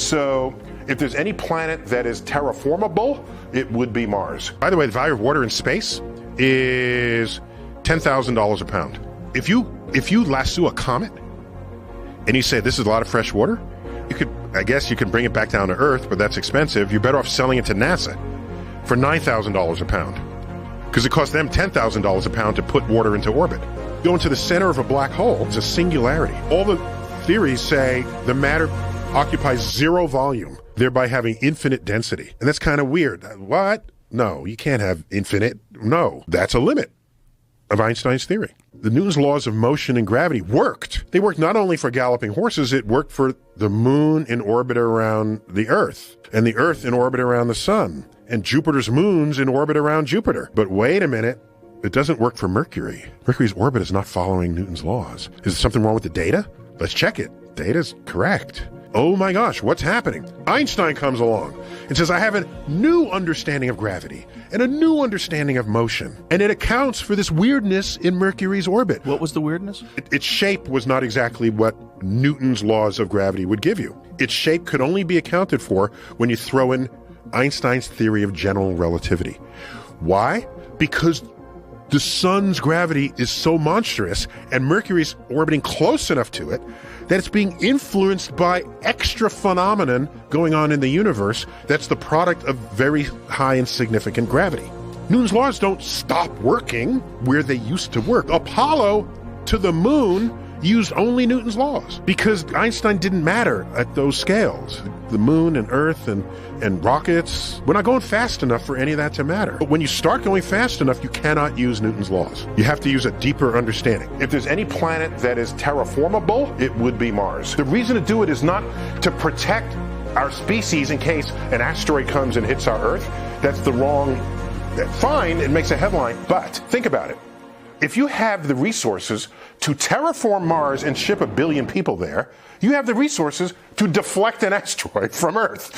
So if there's any planet that is terraformable, it would be Mars. By the way, the value of water in space is $10,000 a pound. If you lasso a comet and you say this is a lot of fresh water, I guess you can bring it back down to Earth, but that's expensive. You're better off selling it to NASA for $9,000 a pound, because it costs them $10,000 a pound to put water into orbit. Go into the center of a black hole, it's a singularity. All the theories say the matter occupies zero volume, thereby having infinite density. And that's kind of weird. What? No, you can't have infinite. No, that's a limit of Einstein's theory. The Newton's laws of motion and gravity worked. They worked not only for galloping horses, it worked for the moon in orbit around the Earth, and the Earth in orbit around the sun, and Jupiter's moons in orbit around Jupiter. But wait a minute, it doesn't work for Mercury. Mercury's orbit is not following Newton's laws. Is there something wrong with the data? Let's check it. Data's correct. Oh my gosh, what's happening? Einstein comes along and says, I have a new understanding of gravity and a new understanding of motion. And it accounts for this weirdness in Mercury's orbit. What was the weirdness? Its shape was not exactly what Newton's laws of gravity would give you. Its shape could only be accounted for when you throw in Einstein's theory of general relativity. Why? Because the sun's gravity is so monstrous and Mercury's orbiting close enough to it that it's being influenced by extra phenomenon going on in the universe that's the product of very high and significant gravity. Newton's laws don't stop working where they used to work. Apollo to the moon used only Newton's laws because Einstein didn't matter at those scales. The moon and Earth and rockets, we're not going fast enough for any of that to matter. But when you start going fast enough, you cannot use Newton's laws. You have to use a deeper understanding. If there's any planet that is terraformable, it would be Mars. The reason to do it is not to protect our species in case an asteroid comes and hits our Earth. That's the wrong, fine, it makes a headline, but think about it. If you have the resources to terraform Mars and ship 1 billion people there, you have the resources to deflect an asteroid from Earth.